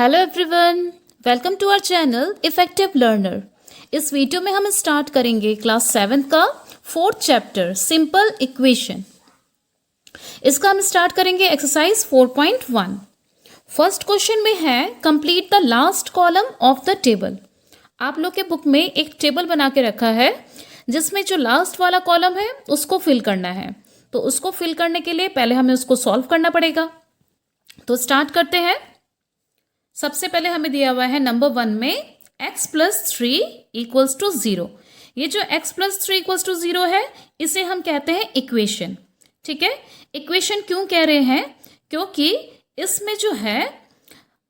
Hello everyone, welcome to our channel effective learner. इस video में हम स्टार्ट करेंगे क्लास 7 का 4th चैप्टर सिंपल इक्वेशन। इसका हम स्टार्ट करेंगे एक्सरसाइज 4.1। फर्स्ट क्वेश्चन में है complete the last column of the table. आप लोग के बुक में एक टेबल बना के रखा है जिसमें जो लास्ट वाला कॉलम है उसको फिल करना है। तो उसको फिल करने के लिए पहले हमें उसको सॉल्व करना पड़ेगा। तो स्टार्ट करते हैं। सबसे पहले हमें दिया हुआ है नंबर 1 में x प्लस 3 इक्वल्स टू 0। ये जो x प्लस 3 इक्वल्स टू 0 है इसे हम कहते हैं इक्वेशन। ठीक है, इक्वेशन क्यों कह रहे हैं? क्योंकि इसमें जो है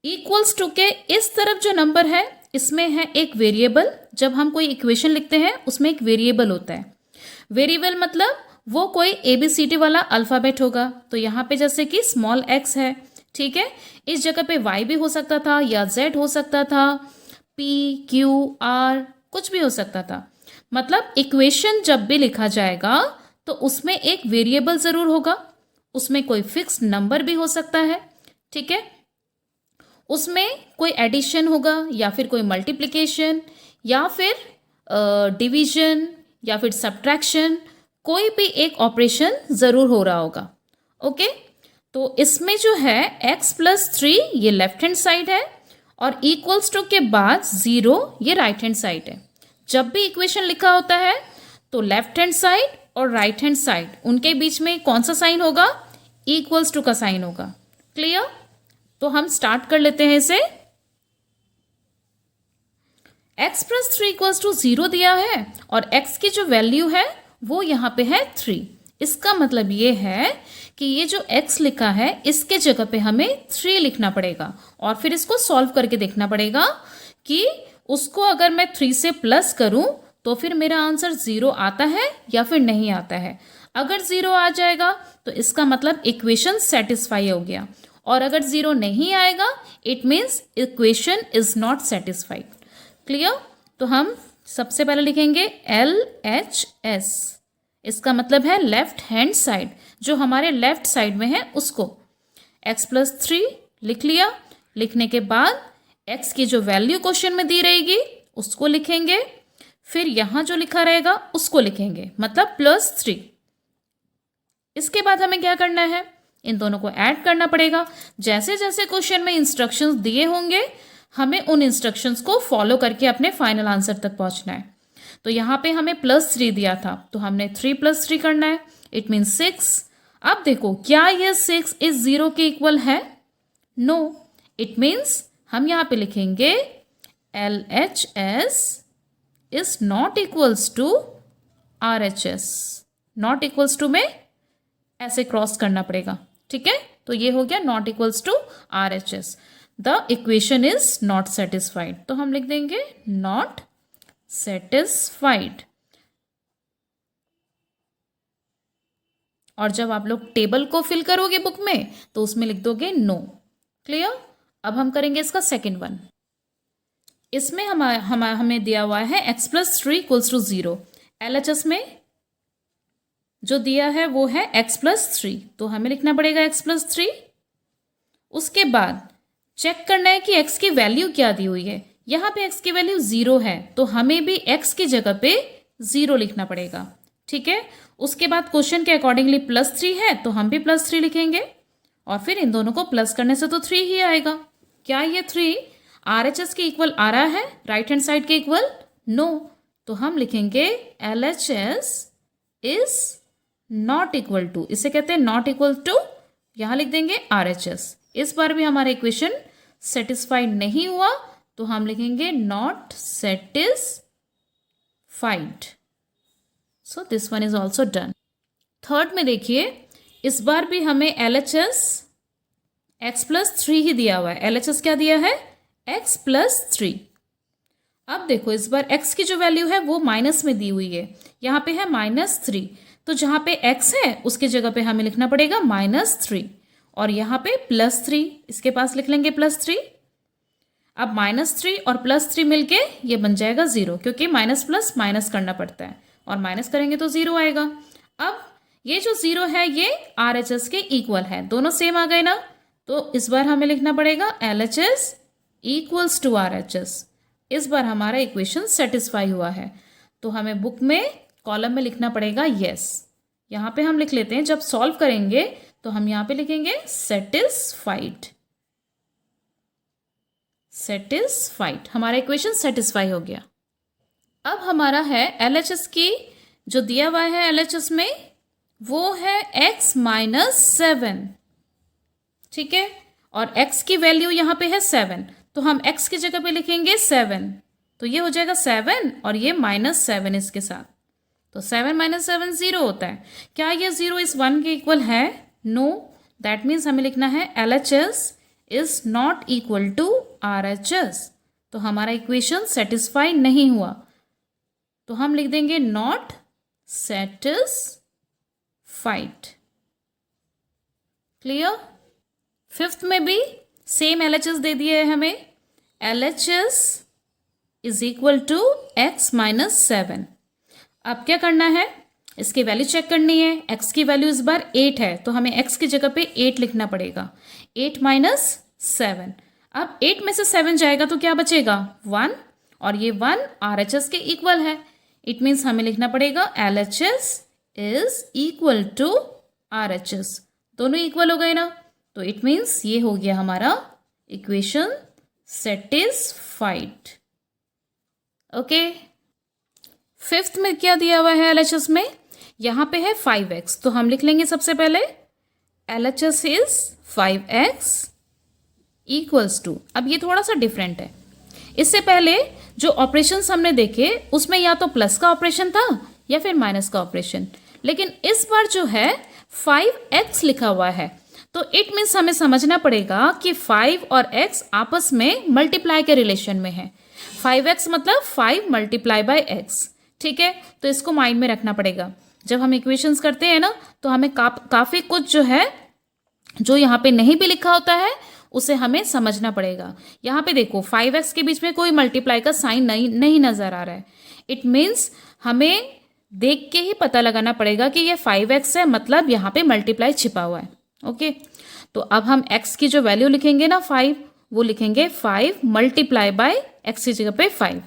इक्वल्स टू के इस तरफ जो नंबर है इसमें है एक वेरिएबल। जब हम कोई इक्वेशन लिखते हैं उसमें एक वेरिएबल होता है। वेरिएबल मतलब वो कोई ABCD वाला अल्फ़ाबेट होगा। तो यहाँ पे जैसे कि स्मॉल x है, ठीक है, इस जगह पे y भी हो सकता था या z हो सकता था, p, q, r कुछ भी हो सकता था। मतलब इक्वेशन जब भी लिखा जाएगा तो उसमें एक वेरिएबल ज़रूर होगा, उसमें कोई फिक्स नंबर भी हो सकता है। ठीक है, उसमें कोई एडिशन होगा या फिर कोई मल्टीप्लिकेशन या फिर डिवीजन या फिर सब्ट्रैक्शन, कोई भी एक ऑपरेशन ज़रूर हो रहा होगा। ओके, तो इसमें जो है x प्लस 3 ये लेफ्ट हैंड साइड है और इक्वल्स टू के बाद 0 ये राइट हैंड साइड है। जब भी इक्वेशन लिखा होता है तो लेफ्ट हैंड साइड और राइट हैंड साइड उनके बीच में कौन सा साइन होगा? इक्वल्स टू का साइन होगा। क्लियर? तो हम स्टार्ट कर लेते हैं इसे। x प्लस 3 इक्वल्स टू 0 दिया है और x की जो वैल्यू है वो यहाँ पे है 3। इसका मतलब ये है कि ये जो x लिखा है इसके जगह पे हमें 3 लिखना पड़ेगा और फिर इसको सॉल्व करके देखना पड़ेगा कि उसको अगर मैं 3 से प्लस करूं तो फिर मेरा आंसर 0 आता है या फिर नहीं आता है। अगर 0 आ जाएगा तो इसका मतलब इक्वेशन सेटिस्फाई हो गया, और अगर 0 नहीं आएगा it means equation is not satisfied. Clear? तो हम सबसे पहले लिखेंगे LHS। इसका मतलब है लेफ्ट हैंड साइड, जो हमारे लेफ्ट साइड में है उसको। x प्लस 3 लिख लिया। लिखने के बाद x की जो वैल्यू क्वेश्चन में दी रहेगी उसको लिखेंगे, फिर यहाँ जो लिखा रहेगा उसको लिखेंगे, मतलब प्लस 3। इसके बाद हमें क्या करना है? इन दोनों को ऐड करना पड़ेगा। जैसे जैसे क्वेश्चन में इंस्ट्रक्शंस दिए होंगे हमें उन इंस्ट्रक्शंस को फॉलो करके अपने फाइनल आंसर तक पहुंचना है। तो यहाँ पे हमें प्लस 3 दिया था तो हमने 3 प्लस 3 करना है, इट मीन्स 6। अब देखो क्या ये 6 इस 0 के इक्वल है? नो, इट मीन्स हम यहाँ पे लिखेंगे LHS is not equals to RHS। Not equals to में ऐसे क्रॉस करना पड़ेगा। ठीक है, तो ये हो गया not equals to RHS। The equation is not satisfied, तो हम लिख देंगे नॉट सेटिस्फाइड। और जब आप लोग टेबल को फिल करोगे बुक में तो उसमें लिख दोगे नो। क्लियर? अब हम करेंगे इसका सेकेंड वन। इसमें हमें दिया हुआ है x plus 3 equals to 0। LHS में जो दिया है वो है x प्लस 3, तो हमें लिखना पड़ेगा x प्लस 3। उसके बाद चेक करना है कि x की वैल्यू क्या दी हुई है। यहाँ पे x की वैल्यू 0 है तो हमें भी x की जगह पे 0 लिखना पड़ेगा। ठीक है, उसके बाद क्वेश्चन के अकॉर्डिंगली प्लस 3 है तो हम भी प्लस 3 लिखेंगे और फिर इन दोनों को प्लस करने से तो 3 ही आएगा। क्या ये 3 RHS के इक्वल आ रहा है राइट हैंड साइड के इक्वल? नो, तो हम लिखेंगे LHS is not equal to, इसे कहते हैं नॉट इक्वल टू, यहाँ लिख देंगे RHS। इस बार भी हमारा इक्वेशन सेटिस्फाइड नहीं हुआ तो हम लिखेंगे not satisfied. So this one is also done. Third में देखिए, इस बार भी हमें LHS x प्लस 3 ही दिया हुआ है। LHS क्या दिया है? x plus 3। अब देखो इस बार x की जो वैल्यू है वो माइनस में दी हुई है, यहाँ पे है -3, तो जहाँ पे x है उसकी जगह पे हमें लिखना पड़ेगा -3 और यहाँ पे +3, इसके पास लिख लेंगे +3। अब -3 और +3 मिलके ये बन जाएगा 0, क्योंकि माइनस प्लस माइनस करना पड़ता है और माइनस करेंगे तो 0 आएगा। अब ये जो 0 है ये RHS के इक्वल है, दोनों सेम आ गए ना, तो इस बार हमें लिखना पड़ेगा LHS इक्वल्स टू RHS। इस बार हमारा इक्वेशन सेटिस्फाई हुआ है, तो हमें बुक में कॉलम में लिखना पड़ेगा यस। यहाँ पे हम लिख लेते हैं, जब सॉल्व करेंगे तो हम यहाँ पे लिखेंगे सेटिस्फाइड। सेटिस्फाइड, हमारा इक्वेशन सेटिस्फाई हो गया। अब हमारा है LHS की, जो दिया हुआ है LHS में वो है x माइनस 7, ठीक है, और x की वैल्यू यहाँ पे है 7, तो हम x की जगह पे लिखेंगे 7, तो ये हो जाएगा 7 और ये -7 इसके साथ, तो 7 - 7 0 होता है। क्या ये 0 इस 1 के इक्वल है? नो, दैट मीन्स हमें लिखना है LHS is not equal to RHS, तो हमारा इक्वेशन सेटिस्फाई नहीं हुआ, तो हम लिख देंगे नॉट सेटिस्फाइड। क्लियर? फिफ्थ में भी सेम LHS दे दिया है हमें, LHS is equal to x minus 7। अब क्या करना है, इसकी वैल्यू चेक करनी है। x की वैल्यू इस बार 8 है, तो हमें x की जगह पे 8 लिखना पड़ेगा, 8 माइनस 7। अब 8 में से 7 जाएगा तो क्या बचेगा? 1, और ये 1 RHS के इक्वल है। इट मीन्स हमें लिखना पड़ेगा LHS is equal to RHS। दोनों इक्वल हो गए ना, तो इट मीन्स ये हो गया हमारा इक्वेशन सेटिस्फाइड। ओके, फिफ्थ में क्या दिया हुआ है LHS में? यहाँ पे है 5x, तो हम लिख लेंगे सबसे पहले LHS is 5x equals to, अब ये थोड़ा सा डिफरेंट है। इससे पहले जो ऑपरेशंस हमने देखे उसमें या तो प्लस का ऑपरेशन था या फिर माइनस का ऑपरेशन, लेकिन इस बार जो है 5x लिखा हुआ है, तो इट मीन्स हमें समझना पड़ेगा कि 5 और x आपस में मल्टीप्लाई के रिलेशन में है। 5x मतलब 5 मल्टीप्लाई बाय x, ठीक है, तो इसको माइंड में रखना पड़ेगा। जब हम इक्वेशंस करते हैं ना, तो हमें काफ़ी कुछ जो है, जो यहाँ पे नहीं भी लिखा होता है उसे हमें समझना पड़ेगा। यहाँ पे देखो 5x के बीच में कोई मल्टीप्लाई का साइन नहीं नज़र आ रहा है, इट मीन्स हमें देख के ही पता लगाना पड़ेगा कि ये 5x है, मतलब यहाँ पे मल्टीप्लाई छिपा हुआ है। ओके, तो अब हम x की जो वैल्यू लिखेंगे ना 5, वो लिखेंगे 5 मल्टीप्लाई बाय x की जगह पे 5,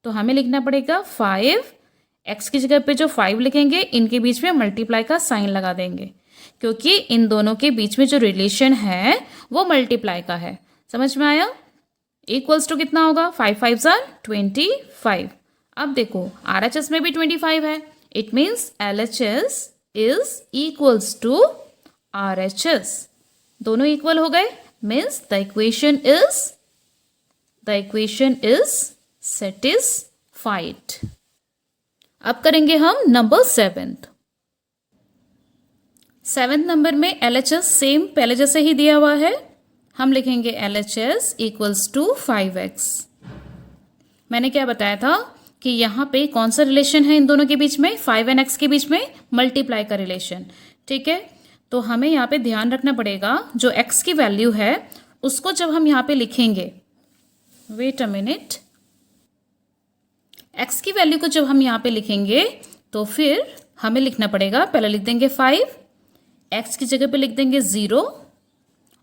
तो हमें लिखना पड़ेगा 5, x की जगह पे जो 5 लिखेंगे इनके बीच में मल्टीप्लाई का साइन लगा देंगे, क्योंकि इन दोनों के बीच में जो रिलेशन है वो मल्टीप्लाई का है। समझ में आया? इक्वल्स टू कितना होगा? 5 5 25। अब देखो RHS में भी 25 है, it means LHS is equals to RHS। दोनों इक्वल हो गए, means the equation is satisfied. अब करेंगे हम नंबर 7th नंबर में LHS सेम पहले जैसे ही दिया हुआ है, हम लिखेंगे LHS इक्वल्स टू 5x। मैंने क्या बताया था कि यहाँ पे कौन सा रिलेशन है इन दोनों के बीच में? 5 और x के बीच में मल्टीप्लाई का रिलेशन, ठीक है। तो हमें यहाँ पे ध्यान रखना पड़ेगा, जो x की वैल्यू है उसको जब हम यहाँ पे लिखेंगे, वेट अ मिनट, x की वैल्यू को जब हम यहाँ पे लिखेंगे तो फिर हमें लिखना पड़ेगा, पहले लिख देंगे 5, x की जगह पे लिख देंगे 0,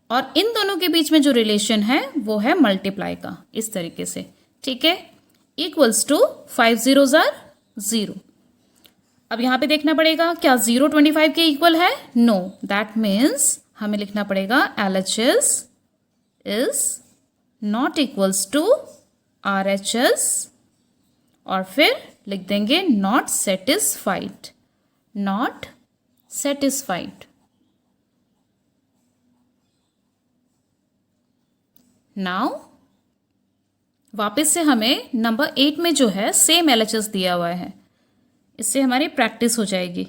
और इन दोनों के बीच में जो रिलेशन है वो है मल्टीप्लाई का, इस तरीके से, ठीक है, इक्वल्स टू 5 0s are 0। अब यहाँ पे देखना पड़ेगा क्या 0 25 के इक्वल है? नो, दैट मीन्स हमें लिखना पड़ेगा LHS is not equals to RHS, और फिर लिख देंगे not satisfied, not satisfied. Now वापस से हमें नंबर 8 में जो है सेम LHS दिया हुआ है, इससे हमारी प्रैक्टिस हो जाएगी।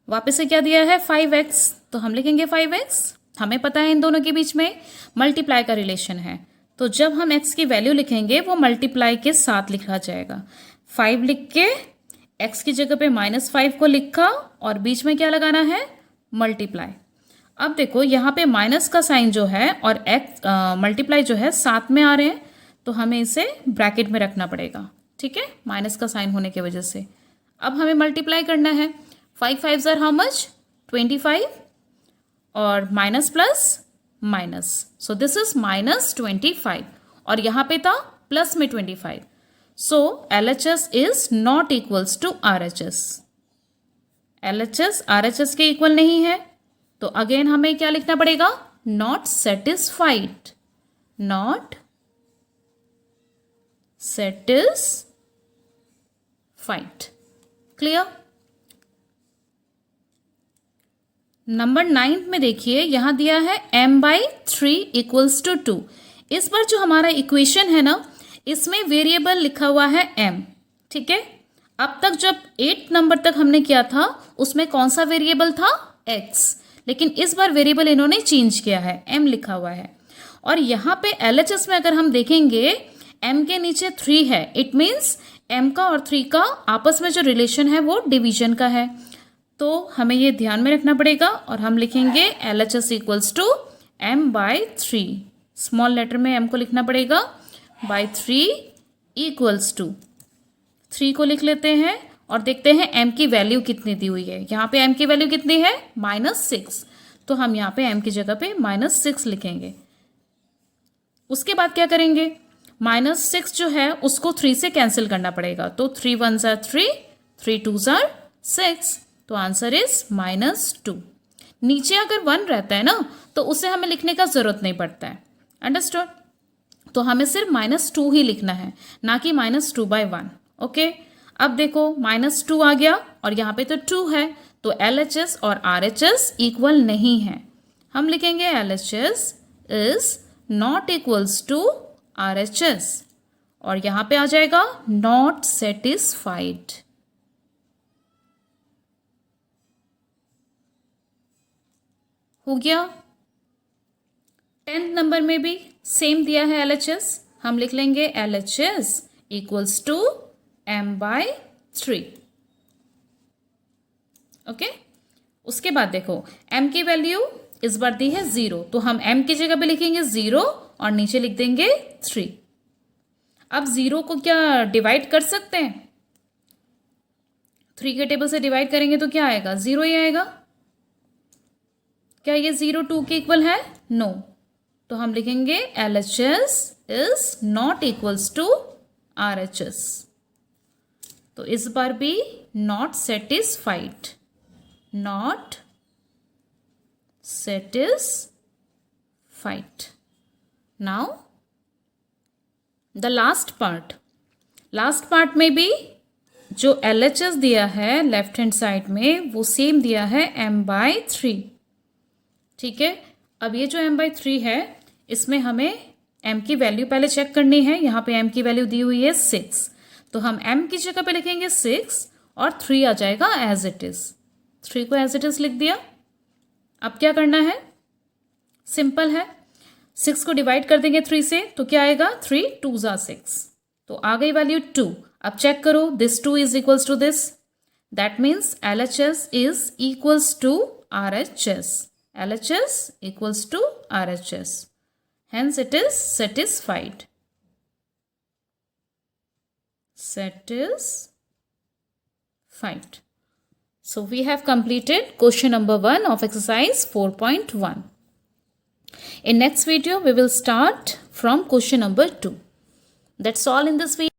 वापस से क्या दिया है? 5x, तो हम लिखेंगे 5x। हमें पता है इन दोनों के बीच में मल्टीप्लाई का रिलेशन है, तो जब हम x की वैल्यू लिखेंगे वो मल्टीप्लाई के साथ लिखा जाएगा। 5 लिख के x की जगह पे -5 को लिखा, और बीच में क्या लगाना है? मल्टीप्लाई। अब देखो यहाँ पे माइनस का साइन जो है और x मल्टीप्लाई जो है साथ में आ रहे हैं, तो हमें इसे ब्रैकेट में रखना पड़ेगा, ठीक है, माइनस का साइन होने की वजह से। अब हमें मल्टीप्लाई करना है, 5 5s are how much? 25, और minus plus minus, so this is -25, और यहाँ पे था प्लस में 25. So LHS is not equals to RHS. LHS RHS के इक्वल नहीं है, तो अगेन हमें क्या लिखना पड़ेगा? Not satisfied. Not satisfied. Clear? Number 9 में देखिए, यहां दिया है m/3 इक्वल्स टू 2. इस बार जो हमारा इक्वेशन है ना, इसमें वेरिएबल लिखा हुआ है m. ठीक है, अब तक जब 8 नंबर तक हमने किया था उसमें कौन सा वेरिएबल था? x. लेकिन इस बार वेरिएबल इन्होंने चेंज किया है, m लिखा हुआ है. और यहाँ पे LHS में अगर हम देखेंगे m के नीचे 3 है, इट मीन्स m का और 3 का आपस में जो रिलेशन है वो डिवीजन का है. तो हमें ये ध्यान में रखना पड़ेगा और हम लिखेंगे LHS equals to m/3. Small letter में m को लिखना पड़ेगा, बाई 3 इक्वल्स टू 3 को लिख लेते हैं और देखते हैं m की वैल्यू कितनी दी हुई है. यहाँ पे m की वैल्यू कितनी है? -6. तो हम यहाँ पे m की जगह पे -6 लिखेंगे. उसके बाद क्या करेंगे? -6 जो है उसको 3 से कैंसिल करना पड़ेगा. तो 3 1s are 3, 3 2s are 6. तो आंसर इज -2. नीचे अगर 1 रहता है ना तो उसे हमें लिखने का जरूरत नहीं पड़ता है. अंडरस्टूड? तो हमें सिर्फ -2 ही लिखना है, ना कि -2/1. ओके, अब देखो -2 आ गया और यहाँ पे तो 2 है, तो LHS और RHS इक्वल नहीं है. हम लिखेंगे LHS is not equals to RHS और यहाँ पे आ जाएगा नॉट सेटिस्फाइड. हो गया. 10th नंबर में भी सेम दिया है LHS. हम लिख लेंगे LHS equals to m/3. Okay, उसके बाद देखो m की वैल्यू इस बार दी है 0, तो हम m की जगह पे लिखेंगे 0 और नीचे लिख देंगे 3. अब 0 को क्या डिवाइड कर सकते हैं? 3 के टेबल से डिवाइड करेंगे तो क्या आएगा? 0 ही आएगा. क्या ये 0 2 के इक्वल है? नो. तो हम लिखेंगे LHS is not equals to RHS. तो इस बार भी not satisfied. Not satisfied. Now the last part. Last part में भी जो LHS दिया है लेफ्ट हैंड साइड में वो सेम दिया है m/3. ठीक है, अब ये जो m/3 है इसमें हमें m की वैल्यू पहले चेक करनी है. यहाँ पे m की वैल्यू दी हुई है 6, तो हम m की जगह पे लिखेंगे 6 और 3 आ जाएगा एज इट इज. 3 को एज इट इज लिख दिया. अब क्या करना है? सिंपल है, 6 को डिवाइड कर देंगे 3 से तो क्या आएगा? 3 2s are 6. तो आ गई वैल्यू 2. अब चेक करो, this 2 is equals to this. That means LHS is equals to RHS. LHS equals to RHS. Hence it is satisfied. Satisfied. So we have completed question number 1 of exercise 4.1. In next video we will start from question number 2. That's all in this video.